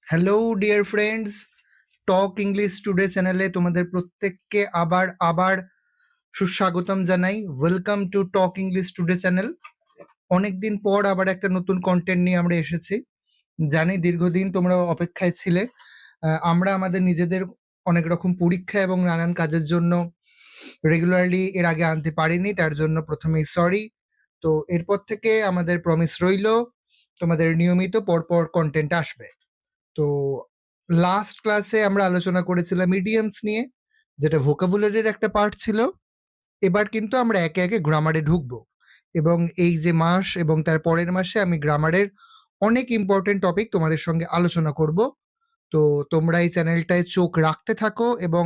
Hello dear friends, টক English today চ্যানেলে তোমাদের প্রত্যেককে আবার আবার সুস্বাগতম জানাই। Welcome to talk English today channel. অনেকদিন পর আবার একটা নতুন কন্টেন্ট নিয়ে আমরা এসেছি। জানি দীর্ঘদিন তোমরা অপেক্ষায় ছিলে। আমরা আমাদের নিজেদের অনেক রকম পরীক্ষা এবং নানান কাজের জন্য রেগুলারলি এর আগে আনতে পারিনি, তার জন্য প্রথমেই সরি। তো এরপর থেকে আমাদের প্রমিস রইলো তোমাদের নিয়মিত পরপর কন্টেন্ট আসবে। তো লাস্ট ক্লাসে আমরা আলোচনা করেছিলাম ইডিয়মস নিয়ে, যেটা ভোকাবুলারির একটা পার্ট ছিল। এবার কিন্তু আমরা একে একে গ্রামারে ঢুকবো, এবং এই যে মাস এবং তার পরের মাসে আমি গ্রামারের অনেক ইম্পর্টেন্ট টপিক তোমাদের সঙ্গে আলোচনা করব। তো তোমরা এই চ্যানেলটায় চোখ রাখতে থাকো এবং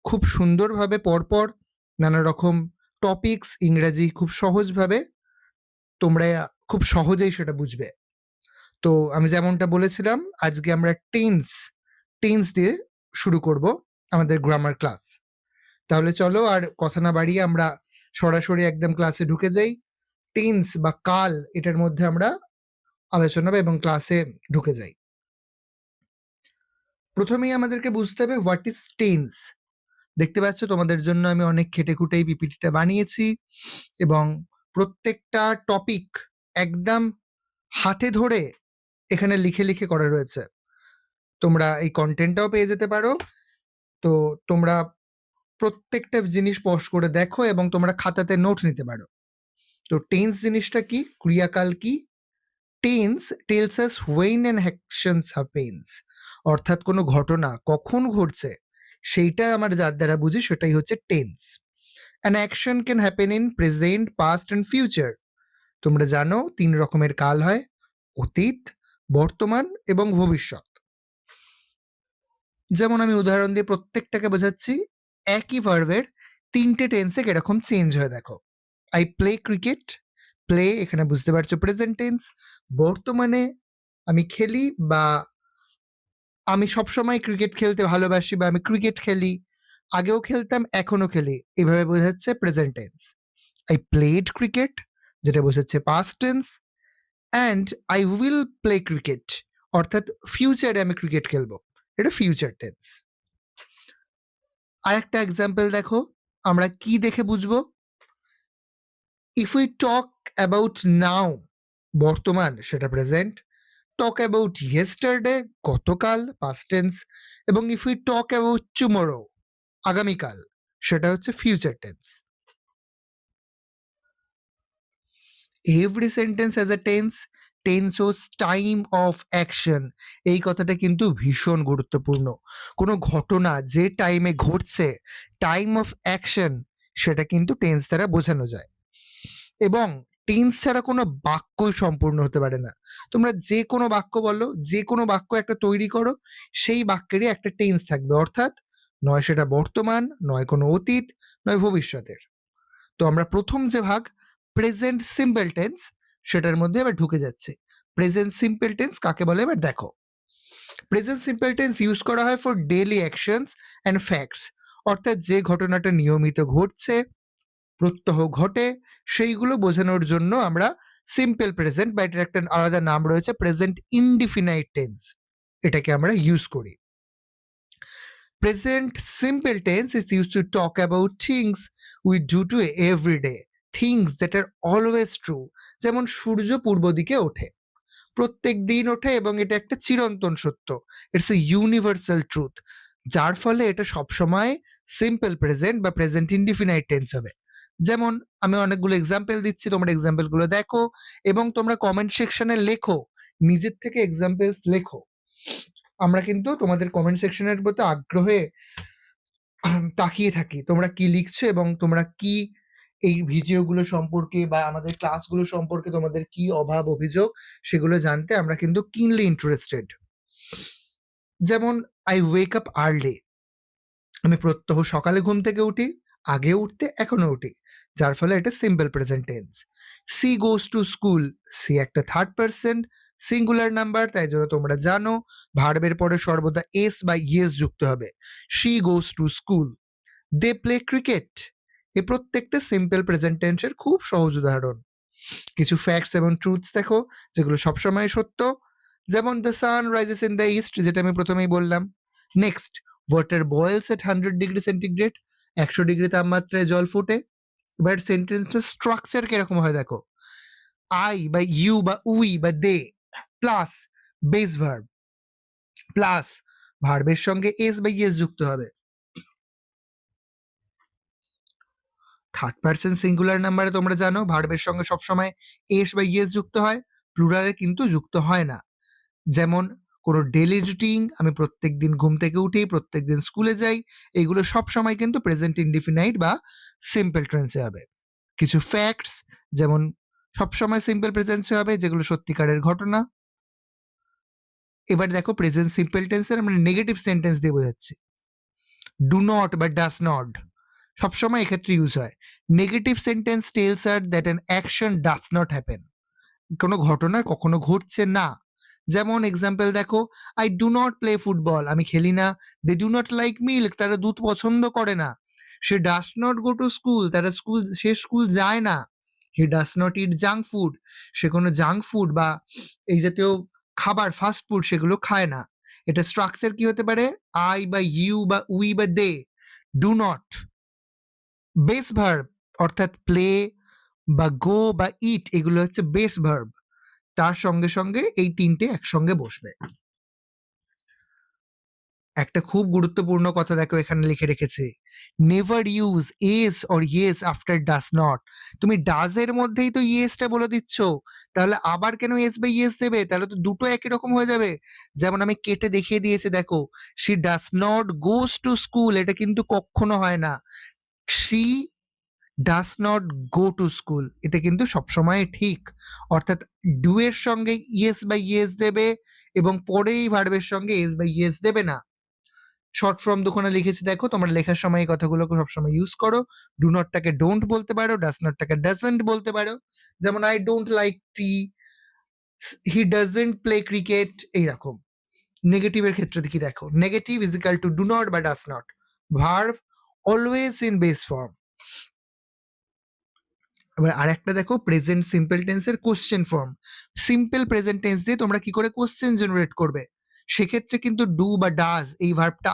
খুব সুন্দরভাবে পরপর নানা রকম টপিকস ইংরাজি খুব সহজভাবে তোমরা খুব সহজেই সেটা বুঝবে। তো আমি যেমনটা বলেছিলাম, আজকে আমরা টেন্স দিয়ে শুরু করব আমাদের গ্রামার ক্লাস। তাহলে চলো আর কথা না বাড়িয়ে আমরা সরাসরি একদম ক্লাসে ঢুকে যাই। টেন্স বা কাল, এটার মধ্যে আমরা আলোচনা এবং ক্লাসে ঢুকে যাই। প্রথমেই আমাদেরকে বুঝতে হবে হোয়াট ইজ টেন্স। দেখতে পাচ্ছ তোমাদের জন্য আমি অনেক খেটে খুঁটে এই পিপিটিটা বানিয়েছি, এবং প্রত্যেকটা টপিক একদম হাতে ধরে এখানে লিখে লিখে করা রয়েছে। তোমরা এই কন্টেন্টটাও পেয়ে যেতে পারো। তো তোমরা প্রত্যেকটা জিনিস পজ করে দেখো এবং তোমরা খাতাতে নোট নিতে পারো। তো টেন্স জিনিসটা কি, ক্রিয়াকাল কি? Tense tells us when an actions happens, অর্থাৎ কোনো ঘটনা কখন ঘটছে সেইটা আমার যার দ্বারা বুঝি সেটাই হচ্ছে tense. An action can happen in present, past and future. তোমরা জানো 3 রকমের কাল হয়: অতীত, বর্তমান এবং ভবিষ্যৎ। যেমন আমি উদাহরণ দিয়ে প্রত্যেকটাকে বোঝাচ্ছি। একই ভার্বের 3টে টেন্সে কিরকম চেঞ্জ হয় দেখো। আই প্লে ক্রিকেট, প্লে এখানে বুঝতে পারছো প্রেজেন্ট টেন্স। বর্তমানে আমি খেলি, বা আমি সবসময় ক্রিকেট খেলতে ভালোবাসি, বা আমি ক্রিকেট খেলি, আগেও খেলতাম এখনো খেলি, এভাবে বোঝাচ্ছে present tense. I played cricket, যেটা বোঝাচ্ছে past tense. And I will play cricket, অর্থাৎ ফিউচারে আমি ক্রিকেট খেলবো, এটা ফিউচার টেন্স। আর একটা এক্সাম্পল দেখো, আমরা কি দেখে বুঝবো? If we talk about now, বর্তমান, সেটা প্রেজেন্ট। টক অ্যাবাউট ইয়েস্টারডে, গতকাল, পাস্ট টেন্স। এবং if we talk about tomorrow, আগামীকাল, সেটা হচ্ছে future tense. Every sentence has a tense. Tense shows time of action. এই কথাটা কিন্তু ভীষণ গুরুত্বপূর্ণ। কোনো ঘটনা যে টাইমে ঘটছে, টাইম অফ অ্যাকশন, সেটা কিন্তু টেন্স দ্বারা বোঝানো যায়। এবং টেন্স ছাড়া কোনো বাক্যই সম্পূর্ণ হতে পারে না। তোমরা যে কোনো বাক্য বলো, যে কোনো বাক্য একটা তৈরি করো, সেই বাক্যেরই একটা টেন্স থাকবে, অর্থাৎ নয় সেটা বর্তমান, নয় কোনো অতীত, নয় ভবিষ্যতের। তো আমরা প্রথম যে ভাগ প্রেজেন্ট সিম্পল টেন্স, সেটার মধ্যে এবার ঢুকে যাচ্ছে। প্রেজেন্ট সিম্পল টেন্স কাকে বলে এবার দেখো। প্রেজেন্ট সিম্পল টেন্স ইউজ করা হয় for daily actions and facts, অর্থাৎ যে ঘটনাটা নিয়মিত ঘটছে, প্রত্যহ ঘটে, সেইগুলো বোঝানোর জন্য আমরা সিম্পল প্রেজেন্ট, বা এটার একটা আলাদা নাম রয়েছে প্রেজেন্ট ইনডিফিনাইট টেন্স, এটাকে আমরা ইউজ করি। Present simple tense is use to talk about things we do to every day, things that are always true. যেমন সূর্য পূর্ব দিকে ওঠে, প্রত্যেক দিন ওঠে, এবং এটা একটা চিরন্তন সত্য, ইটস এ ইউনিভার্সাল ট্রুথ, যার ফলে এটা সবসময় সিম্পল প্রেজেন্ট বা প্রেজেন্ট ইনডিফিনাইট টেন্স হবে। যেমন আমি অনেকগুলো এক্সাম্পল দিচ্ছি, তোমরা এক্সাম্পলগুলো দেখো এবং তোমরা কমেন্ট সেকশনে লেখো, নিজের থেকে এক্সাম্পলস লেখো। আমরা কিন্তু তোমাদের কমেন্ট সেকশনের প্রতি আগ্রহে তাকিয়ে থাকি, তোমরা কি লিখছো এবং তোমরা কি এই ভিডিওগুলো সম্পর্কে বা আমাদের ক্লাসগুলো সম্পর্কে তোমাদের কি অভাব অভিযোগ, সেগুলো জানতে আমরা কিন্তু কিনলি ইন্টারেস্টেড। যেমন আই ওয়েক আপ আর্লি, আমি প্রত্যহ সকালে ঘুম থেকে উঠি, আগে উঠতে এখনো উঠি, যার ফলে এটা simple present tense. She goes to school, she একটা থার্ড পারসন সিঙ্গুলার নাম্বার, তাই জন্য তোমরা জানো ভার্বের পরে সর্বদা এস বা ইয়েস যুক্ত হবে। She goes to school. They play cricket, এই প্রত্যেকটা সিম্পল প্রেজেন্ট টেন্সের খুব সহজ উদাহরণ। কিছু ফ্যাক্টস এবং ট্রুথস দেখো, যেগুলো সবসময় সত্য, যেমন the sun rises in the east, যেটা আমি প্রথমেই বললাম। নেক্সট, ওয়াটার বয়েলস এট 100 ডিগ্রি সেন্টিগ্রেড, 100 ডিগ্রি তাপমাত্রায় জল ফোটে। এবার সেন্টেন্সের স্ট্রাকচার কিরকম হয় দেখো, আই বা ইউ বা উই বা দে প্লাস বেস ভার্ব প্লাস ভার্বের সঙ্গে এস বা ইয়েস যুক্ত হবে। থার্ড পারসন সিঙ্গুলার নাম্বারে তোমরা জানো ভার্বের সঙ্গে সবসময় এস বা ইয়েস যুক্ত হয়, প্লুরালে কিন্তু যুক্ত হয় না। যেমন কোনো ডেলি রুটিন, আমি প্রত্যেকদিন ঘুম থেকে উঠি, প্রত্যেকদিন স্কুলে যাই, এগুলো সব সময় কিন্তু প্রেজেন্ট ইনডিফিনাইট বা সিম্পল টেন্সে হবে। কিছু ফ্যাক্টস যেমন সবসময় সিম্পল প্রেজেন্সে হবে, যেগুলো সত্যিকারের ঘটনা। এবার দেখো প্রেজেন্ট সিম্পল টেন্সের আমরা নেগেটিভ সেন্টেন্স দিয়ে বোঝাচ্ছি। ডু নট বা ডাস নট সবসময় এক্ষেত্রে ইউজ হয়। নেগেটিভ সেন্টেন্স টেলস আর that an action does not happen, কোনো ঘটনা কখনো ঘটছে না। যেমন এক্সাম্পল দেখো, I do not play football, আমি খেলি না। They do not like milk, তারা দুধ পছন্দ করে না। She does not go to school, সে স্কুল যায় না। He does not eat junk food, সে কোনো জাঙ্ক ফুড বা এই জাতীয় খাবার ফাস্ট ফুড সেগুলো খায় না। এটা স্ট্রাকচার কি হতে পারে, আই বা ইউ বা উই বা দে। ডু নট বেস ভার্ব অর্থাৎ প্লে বা গো বা ইট, এগুলো হচ্ছে বেস ভার্ব, তার সঙ্গে সঙ্গে এই তিনটে একসঙ্গে বসবে। একটা খুব গুরুত্বপূর্ণ কথা দেখো এখানে লিখে রেখেছে, never use S or yes after does not. তুমি ডাজ এর মধ্যেই তো ইয়েসটা বলে দিচ্ছ, তাহলে আবার কেন এস বা ইয়েস দেবে? তাহলে তো দুটো একই রকম হয়ে যাবে। যেমন আমি কেটে দেখিয়ে দিয়েছি দেখো, she does not goes to school, এটা কিন্তু কখনো হয় না। She does not go to school, এটা কিন্তু সবসময় ঠিক। অর্থাৎ ডু এর সঙ্গে ইয়েস বা ইয়েস দেবে এবং পরেই ভার্বের সঙ্গে এস বা ইয়েস দেবে না। শর্ট ফর্ম দুখানে লিখেছি দেখো, তোমরা লেখার সময় এই কথাগুলোকে সবসময় ইউজ করো। ডু নটটাকে ডোন্ট বলতে পারো, ডাস নটটাকে ডাজন্ট বলতে পারো। যেমন I don't like tea, he doesn't play cricket, এইরকম। নেগেটিভের ক্ষেত্রে দেখি দেখো, negative is equal to do not বা does not, verb always in base form. এবার আরেকটা দেখো, প্রেজেন্ট সিম্পল টেন্সের question form. Simple present tense দিয়ে তোমরা কি করে কোশ্চেন জেনারেট করবে? সেক্ষেত্রে কিন্তু ডু বা ডাজ এই ভার্বটা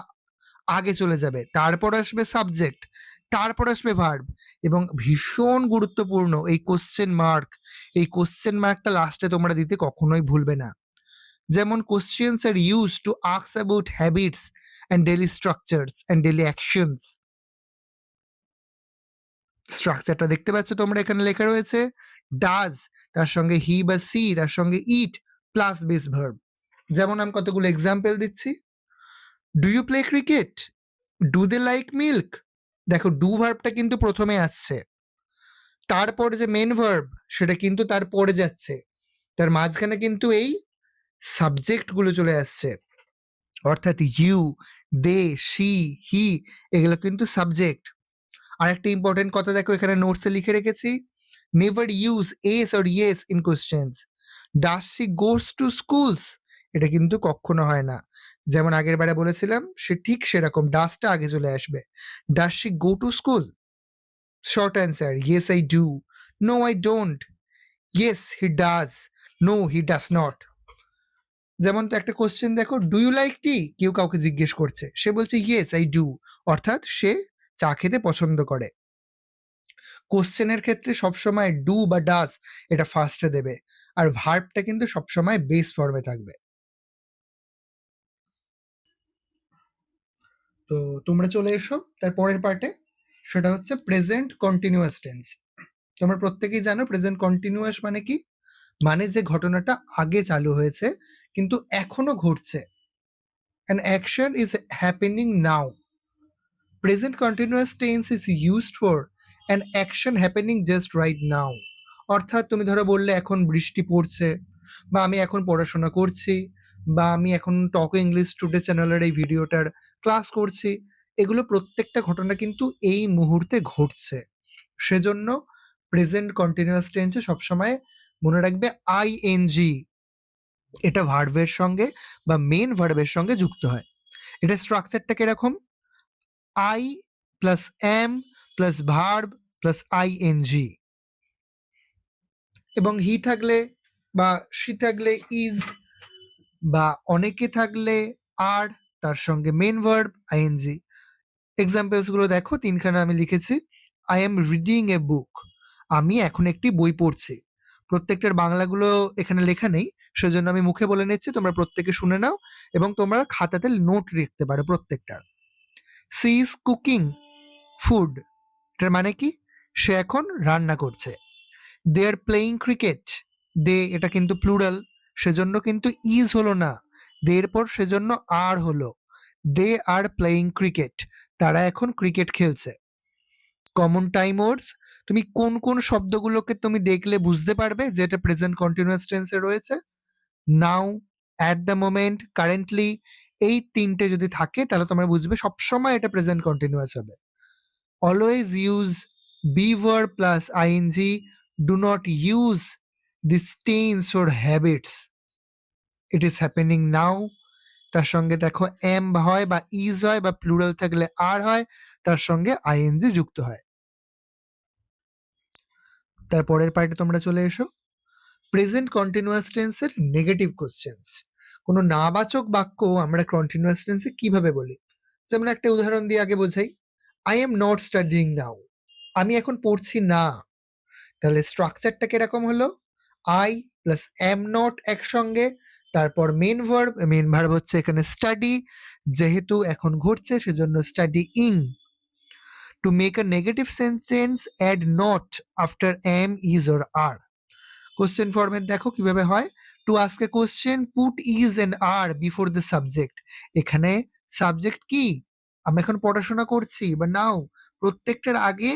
আগে চলে যাবে, তারপর আসবে সাবজেক্ট, তারপর আসবে ভার্ব, এবং ভীষণ গুরুত্বপূর্ণ এই কোশ্চেন মার্ক। এই কোশ্চেন মার্কটা লাস্টে তোমরা দিতে কখনোই ভুলবে না। যেমন questions are use to ask about habits and daily structures and daily actions. স্ট্রাকচারটা দেখতে পাচ্ছ তোমরা, এখানে লেখা রয়েছে ডাজ, তার সঙ্গে হি বা সি, তার সঙ্গে ইট প্লাস বেস ভার্ব। যেমন আমি কতগুলো এক্সাম্পল দিচ্ছি। Do you play cricket, do they like milk. দেখো ডু ভার্বটা কিন্তু প্রথমে আসছে, তারপর যে মেন ভার্ব সেটা কিন্তু তার পরে যাচ্ছে, তার মাঝখানে কিন্তু এই সাবজেক্ট গুলো চলে আসছে। অর্থাৎ ইউ, দে, শি, হি, এগুলো কিন্তু সাবজেক্ট। আর একটা ইম্পর্টেন্ট কথা দেখো এখানে নোটসে লিখে রেখেছি, never use S or yes in questions. Does she goes two schools, এটা কিন্তু কখনো হয় না। যেমন আগের বারে বলেছিলাম সে ঠিক সেরকম ডাসটা আগে চলে আসবে। Does she go to school, short answer yes I do, no I don't, yes he does, no he does not. যেমন তো একটা কোশ্চেন দেখো, ডু ইউ লাইক টি, কেউ কাউকে জিজ্ঞেস করছে, সে বলছে ইয়েস আই ডু, অর্থাৎ সে চা খেতে পছন্দ করে। কোশ্চেনের ক্ষেত্রে সবসময় ডু বা ডাস এটা ফার্স্টে দেবে, আর ভার্বটা কিন্তু সবসময় বেস ফর্মে থাকবে। তো তোমরা চলে এসো তার পরের পার্টে, সেটা হচ্ছে প্রেজেন্ট কন্টিনিউয়াস টেন্স। তোমরা প্রত্যেকেই জানো প্রেজেন্ট কন্টিনিউয়াস মানে কি, মানে যে ঘটনাটা আগে চালু হয়েছে কিন্তু এখনো ঘটছে। An action is happening now. Present continuous tense is used for an action happening just right now. অর্থাৎ তুমি ধরো বললে এখন বৃষ্টি পড়ছে, বা আমি এখন পড়াশোনা করছি, বা আমি এখন টক ইংলিশ টুডে চ্যানেলের এই ভিডিওটার ক্লাস করছি, এগুলো প্রত্যেকটা ঘটনা কিন্তু এই মুহূর্তে ঘটছে। সেজন্য প্রেজেন্ট কন্টিনিউয়াস টেন্সে সবসময় মনে রাখবে আইএনজি, এটা ভার্বের সঙ্গে বা মেন ভার্বের সঙ্গে যুক্ত হয়। এটা স্ট্রাকচারটা কিরকম, I plus am plus verb plus ING, এবং হি থাকলে বা শি থাকলে ইজ, বা অনেকে থাকলে আর, তার সঙ্গে মেন ভার্ব আইএনজি। এক্সাম্পলস গুলো দেখো, তিনখানা আমি লিখেছি। আই এম রিডিং এ বুক, আমি এখন একটি বই পড়ছি। প্রত্যেকটার বাংলাগুলো এখানে লেখা নেই, সেজন্য আমি মুখে বলে নিচ্ছি, তোমরা প্রত্যেকে শুনে নাও এবং তোমরা খাতাতে নোট লিখতে পারো প্রত্যেকটার। সি ইজ কুকিং ফুড, এটার মানে কি? সে এখন রান্না করছে। দে আর প্লেয়িং ক্রিকেট, দে এটা কিন্তু প্লুরাল, সেজন্য কিন্তু ইজ হলো না, দে এর পর সেজন্য আর হলো। দে আর প্লেয়িং ক্রিকেট, তারা এখন ক্রিকেট খেলছে। কমন টাইম ওয়ার্ডস, তুমি কোন কোন শব্দগুলোকে তুমি দেখলে বুঝতে পারবে যে এটা প্রেজেন্ট কন্টিনিউয়াস টেন্সে রয়েছে? Now, at the moment, currently, এই তিনটে যদি থাকে তাহলে তোমরা বুঝবে সবসময় এটা প্রেজেন্ট কন্টিনিউয়াস হবে। Always use be verb plus ING, do not use this tense or habits, it is happening now. তার সঙ্গে দেখো এম হয় বা ইজ হয় বা প্লুরাল থাকলে আর হয়, তার সঙ্গে আইএনজি যুক্ত হয়। তারপরের পার্টে তোমরা চলে এসো। প্রেজেন্ট কন্টিনিউয়াস টেন্সের নেগেটিভ কোশ্চেন্স। কোনো নাবাচক বাক্য আমরা কন্টিনিউয়াস টেন্সে কিভাবে বলি? যেমন একটা উদাহরণ দিয়ে আগে বোঝাই। আই এম নট স্টাডিং নাও, আমি এখন পড়ছি না। তাহলে স্ট্রাকচারটা কিরকম হলো? আই প্লাস এম নট একসঙ্গে, তারপর মেন ভার্ব হচ্ছে এখানে স্টাডি, যেহেতু এখন ঘটছে সেজন্য studying. To make a negative sentence add not after am, is or are. Question format দেখো কিভাবে হয়। To ask a question put is and are before the subject. এখানে সাবজেক্ট কি? আমি এখন পড়াশোনা করছি বা নাও, প্রত্যেকটার আগে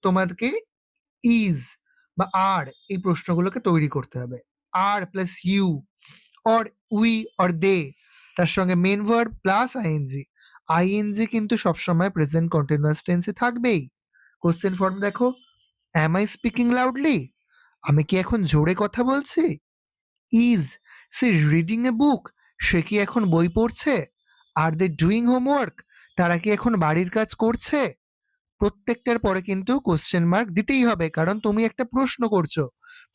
তোমাদেরকে ইজ বা আর এই প্রশ্নগুলোকে তৈরি করতে হবে। Are plus you or we or they, তার সঙ্গে main verb plus ING. ING কিন্তু সবসময় প্রেজেন্ট কন্টিনিউয়াস টেন্সে থাকবেই। কোশ্চেন ফর্ম দেখো। অ্যাম আই স্পিকিং লাউডলি, আমি কি এখন জোরে কথা বলছি? ইজ সি রিডিং এ বুক, সে কি এখন বই পড়ছে? আর দে ডুইং হোমওয়ার্ক, তারা কি এখন বাড়ির কাজ করছে? প্রত্যেকটার পরে কিন্তু কোশ্চেন মার্ক দিতেই হবে, কারণ তুমি একটা প্রশ্ন করছো।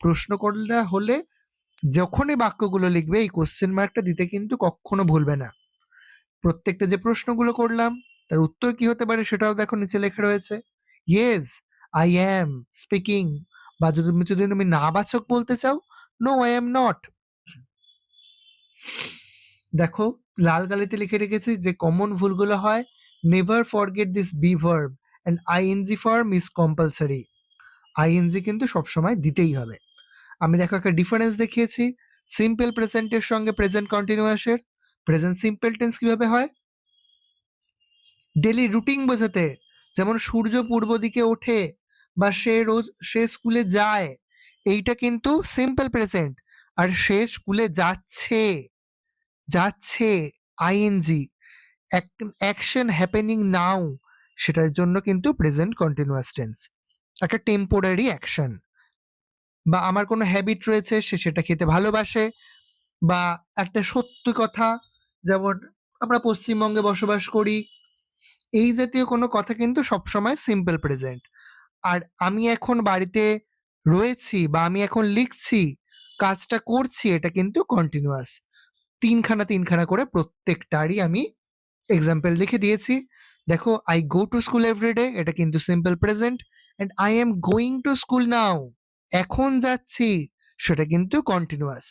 প্রশ্ন করলে হলে যখনই বাক্যগুলো লিখবে এই কোশ্চেন মার্কটা দিতে কিন্তু কখনো ভুলবে না। প্রত্যেকটা যে প্রশ্নগুলো করলাম তার উত্তর কি হতে পারে সেটাও দেখো নিচে লেখা রয়েছে। ইয়েস আই অ্যাম স্পিকিং, বা যদি তুমি নাবাচক বলতে চাও, নো আই অ্যাম নট। দেখো লাল কালিতে লিখে রেখেছি যে কমন ভুলগুলো হয়। Never forget this be verb and ING form is compulsory. ING কিন্তু সবসময় দিতেই হবে। আমি দেখো একটা ডিফারেন্স দেখিয়েছি সিম্পল প্রেজেন্টের সঙ্গে প্রেজেন্ট কন্টিনিউয়াসের। প্রেজেন্ট সিম্পল টেন্স কিভাবে হয়? ডেলি রুটিন বোঝাতে, যেমন সূর্য পূর্ব দিকে ওঠে বা সে স্কুলে যায়, এইটা কিন্তু সিম্পল প্রেজেন্ট। আর সে স্কুলে যাচ্ছে, যাচ্ছে আইএনজি। অ্যাকশন হ্যাপেনিং নাও, সেটার জন্য কিন্তু প্রেজেন্ট কন্টিনিউয়াস টেন্স, একটা টেম্পোরারি অ্যাকশন। বা আমার কোনো হ্যাবিট রয়েছে, সে সেটা খেতে ভালোবাসে, বা একটা সত্যি কথা, যেমন আমরা পশ্চিমবঙ্গে বসবাস করি, এই জাতীয় কোনো কথা কিন্তু সবসময় সিম্পল প্রেজেন্ট। আর আমি এখন বাড়িতে রয়েছি বা আমি এখন লিখছি, কাজটা করছি, এটা কিন্তু কন্টিনিউয়াস। তিনখানা করে প্রত্যেকটারই আমি এক্সাম্পল লিখে দিয়েছি। দেখো I go to school every day, এটা কিন্তু simple present. And I am going to school now, এখন যাচ্ছি, সেটা কিন্তু কন্টিনিউয়াস।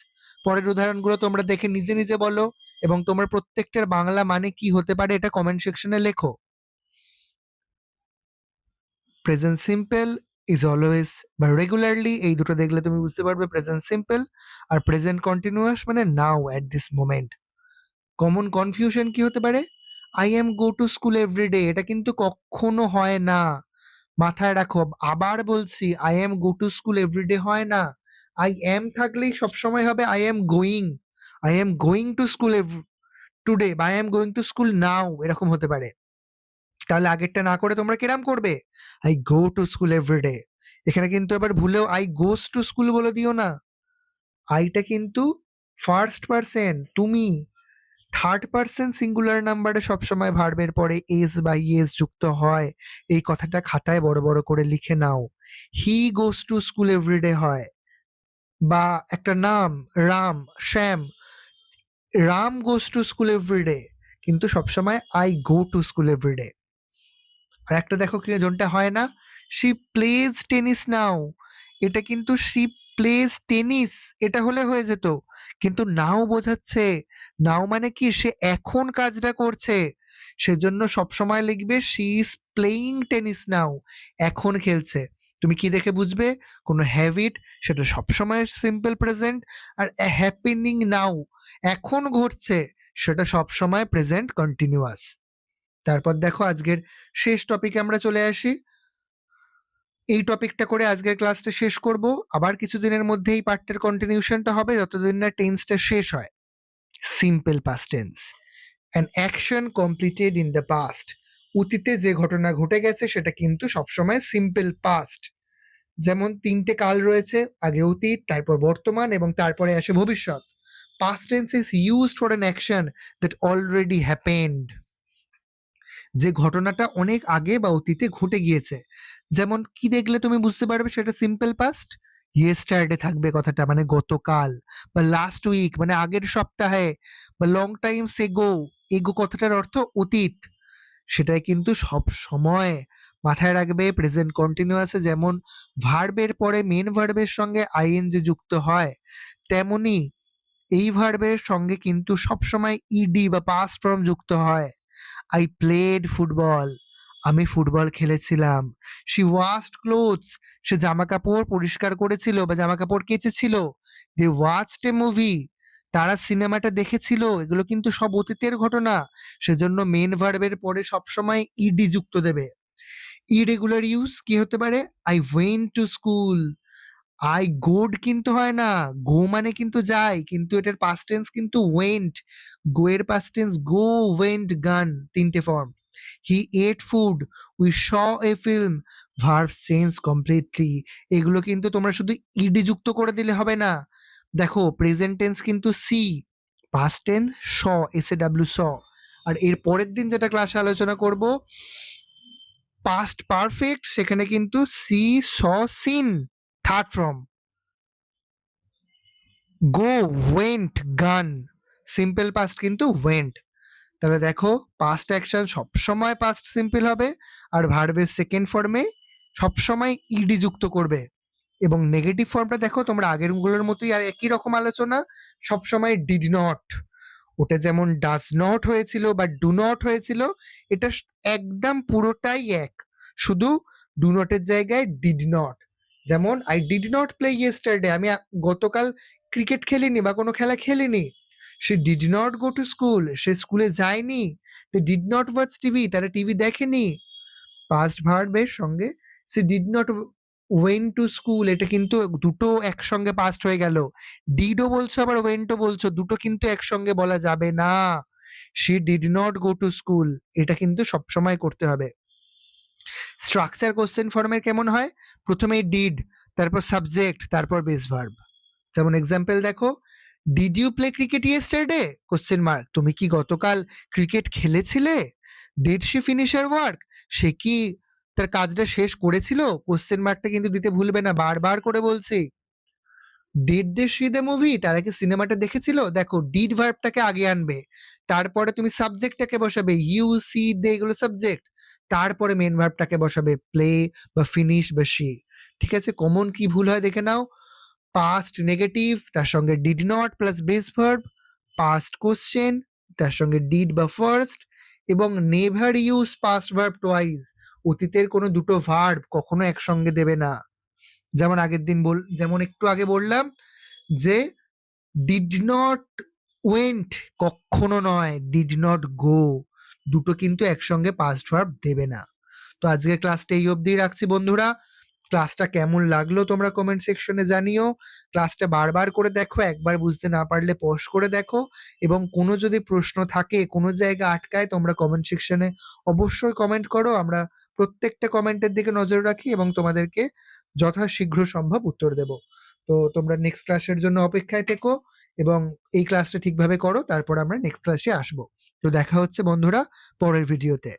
পরের উদাহরণগুলো তোমরা দেখে নিজে নিজে বলো এবং তোমার প্রত্যেকটার বাংলা মানে কি হতে পারে এটা কমেন্ট সেকশনে লেখো। প্রেজেন্ট সিম্পল ইজ অলওয়েজ বা রেগুলারলি, এই দুটো দেখলে তুমি বুঝতে পারবে প্রেজেন্ট সিম্পল। আর প্রেজেন্ট কন্টিনিউয়াস মানে now, at this moment. Common confusion কি হতে পারে? I am go to school every day, এটা কিন্তু কখনো হয় না, মাথায় রাখো। আবার বলছি, I am go to school every day হয় না। আই এম থাকলেই সবসময় হবে I am going. I am going to school today বা I am going to school নাও, এরকম হতে পারে। তাহলে আগেরটা না করে তোমরা কিরাম করবে? I go to school everyday. এখানে কিন্তু এবার ভুলেও আই গোস টু স্কুল বলে দিও না। আইটা কিন্তু ফার্স্ট পারসন, তুমি। থার্ড পারসন সিঙ্গুলার নাম্বারে সবসময় ভার্বের পরে এস বা ইয়েস যুক্ত হয়, এই কথাটা খাতায় বড় বড় করে লিখে নাও। He goes to school every day হয়। বা একটা নাম Ram, Shyam, Ram goes to school every day, কিন্তু সবসময় I go to school every day. আর একটা দেখো কি যোনটা হয় না, শি প্লেজ টেনিস নাও, এটা কিন্তু শি প্লেজ টেনিস এটা হলে হয়ে যেত, কিন্তু নাও বোঝাচ্ছে। নাও মানে কি, সে এখন কাজটা করছে, সেজন্য সবসময় লিখবে শি ইজ প্লেইং টেনিস নাও, এখন খেলছে। তুমি কি দেখে বুঝবে কোনো হ্যাবিট, সেটা সবসময় সিম্পল প্রেজেন্ট। আর হ্যাপেনিং নাও, এখন ঘটছে, সেটা সবসময় প্রেজেন্ট কন্টিনিউয়াস। তারপর দেখো আজকের শেষ টপিকে আমরা চলে আসি। এই টপিকটা করে আজকের ক্লাসটা শেষ করব। আবার কিছুদিনের মধ্যে এই পার্টটার কন্টিনিউশনটা হবে, যতদিন না টেন্সটা শেষ হয়। Simple past tense, an action completed in the past, অতীতে যে ঘটনা ঘটে গেছে সেটা কিন্তু সবসময় সিম্পল পাস্ট। যেমন তিনটে কাল রয়েছে, আগে অতীত, তারপর বর্তমান এবং তারপরে আসে ভবিষ্যৎ। Past tense is used for an action that already happened, যে ঘটনাটা অনেক আগে বা অতীতে ঘটে গিয়েছে। যেমন কি দেখলে তুমি বুঝতে পারবে সেটা সিম্পল পাস্ট, ইয়েস্টারডে থাকবে কথাটা, মানে গতকাল, বা লাস্ট উইক মানে আগের সপ্তাহে, বা লং টাইমস এগো, এগো কথাটার অর্থ অতীত, সেটাই কিন্তু সব সময় মাথায় রাখবে। প্রেজেন্ট কন্টিনিউয়াসে যেমন ভার্বের পরে মেন ভার্বের সঙ্গে আইএনজি যুক্ত হয়, তেমনি এই ভার্বের সঙ্গে কিন্তু সবসময় ইডি বা পাস্ট ফর্ম যুক্ত হয়। আই প্লেড ফুটবল, আমি ফুটবল খেলেছিলাম। শি ওয়াশড ক্লোথস, সে জামা কাপড় পরিষ্কার করেছিল বা জামা কাপড় কেচেছিল। দে ওয়াচড এ মুভি, তারা সিনেমাটা দেখেছিল। এগুলো কিন্তু সব অতীতের ঘটনা, সেজন্য মেন ভার্বের পরে সবসময় ইডি যুক্ত দেবে। ইরেগুলার ইউজ কি হতে পারে, I went to school, I goed কিন্তু হয় না, গো মানে কিন্তু যাই, কিন্তু এটার পাস্ট টেন্স কিন্তু ওয়েন্ট, গো এর past tense go, went, gone, তিনটে ফর্ম। He ate food, we saw a film, verbs change completely. এগুলো কিন্তু তোমরা শুধু ইডি যুক্ত করে দিলে হবে না। দেখো প্রেজেন্ট টেন্স কিন্তু see, past tense saw, S A W saw. আর এর পরের দিন যেটা ক্লাসে আলোচনা করব পাস্ট পারফেক্ট, সেখানে কিন্তু সি শ সিন, থার্ড ফর্ম। গো, ওয়েন্ট, গান, সিম্পল পাস্ট কিন্তু ওয়েন্ট। তাহলে দেখো পাস্ট অ্যাকশন সবসময় পাস্ট সিম্পল হবে, আর ভার্বের সেকেন্ড ফর্মে সবসময় ইডি যুক্ত করবে। এবং নেগেটিভ ফর্মটা দেখো তোমরা আগেরগুলোর মতোই আর একই রকম আলোচনা, সবসময় ডিড নট, ওটা যেমন ডাজ নট হয়েছিল বা ডু নট হয়েছিল, এটা একদম পুরোটাই এক, শুধু ডু নটের জায়গায় ডিড নট। যেমন I did not play yesterday, আমি গতকাল ক্রিকেট খেলিনি বা কোনো খেলা খেলিনি। সে did not go to school, সে স্কুলে যায়নি। They did not watch TV, তারা টিভি দেখেনি। পাস্ট ভার্বের সঙ্গে সে did not went to school, এটা কিন্তু দুটো একসঙ্গে পাস্ট হয়ে গেল। ডিডও বলছো আবার ওয়েন্টও বলছো, দুটো কিন্তু একসঙ্গে বলা যাবে না। She did not go to school, এটা কিন্তু সবসময় করতে হবে। স্ট্রাকচার কোশ্চেন ফর্মের কেমন হয়, প্রথমে ডিড, তারপর সাবজেক্ট, তারপর বেস ভার্ব। যেমন এক্সাম্পল দেখো, did you play cricket yesterday, question mark, তুমি কি গতকাল ক্রিকেট খেলেছিলে। Did she finish her work, সে কি তার কাজটা শেষ করেছিল, কোশ্চেন মার্কটা কিন্তু দিতে ভুলবে না, বারবার করে বলছি। Did they see the movie, তারা কি সিনেমাটা দেখেছিল, দেখো ডিড ভার্বটাকে আগে আনবে, তারপরে তুমি সাবজেক্টটাকে বসাবে, ইউ সি দে এগুলো সাবজেক্ট, তারপরে মেন ভার্বটাকে বসাবে, প্লে বা ফিনিশ বা সি। ঠিক আছে, কমন কি ভুল হয় দেখে নাও, পাস্ট নেগেটিভ তার সঙ্গে did not plus base verb, past question তার সঙ্গে ডিড বা ফার্স্ট, এবং never use past verb twice, অতীতের কোনো দুটো ভার্ব কখনো একসঙ্গে দেবে না। যেমন আগের দিন যেমন একটু আগে বললাম যে ডিড নট ওয়েন্ট কখনো নয়, ডিড নট গো, দুটো কিন্তু একসঙ্গে পাস্ট ভার্ব দেবে না। তো আজকের ক্লাসটা এই অবধি রাখছি বন্ধুরা। ক্লাসটা কেমন লাগলো তোমরা কমেন্ট সেকশনে জানিও। ক্লাসটা বারবার করে দেখো, একবার বুঝতে না পারলে পজ করে দেখো, এবং কোনো যদি প্রশ্ন থাকে, কোনো জায়গা আটকায়, তোমরা কমেন্ট সেকশনে অবশ্যই কমেন্ট করো। আমরা প্রত্যেকটা কমেন্টের দিকে নজর রাখি এবং তোমাদেরকে যথাশীঘ্র সম্ভব উত্তর দেব। তো তোমরা নেক্সট ক্লাসের জন্য অপেক্ষায় থেকো এবং এই ক্লাসটা ঠিকভাবে করো, তারপর আমরা নেক্সট ক্লাসে আসবো। তো দেখা হচ্ছে বন্ধুরা পরের ভিডিওতে।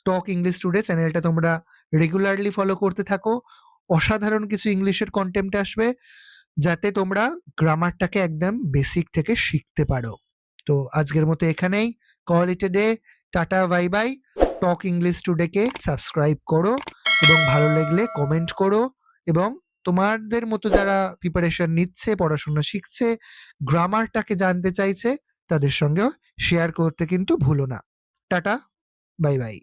টক ইংলিশ টুডে চ্যানেলটা তোমরা রেগুলারলি ফলো করতে থাকো, অসাধারণ কিছু ইংলিশের কন্টেন্ট আসবে, যাতে তোমরা গ্রামারটাকে একদম বেসিক থেকে শিখতে পারো। তো আজকের মতো এখানেই, call it a day. Tata, bye bye. Talk English টুডেকে সাবস্ক্রাইব করো এবং ভালো লাগলে কমেন্ট করো, এবং তোমাদের মতো যারা প্রিপারেশন নিচ্ছে, পড়াশোনা শিখছে, গ্রামারটাকে জানতে চাইছে, তাদের সঙ্গেও শেয়ার করতে কিন্তু ভুলো না। Tata, bye by.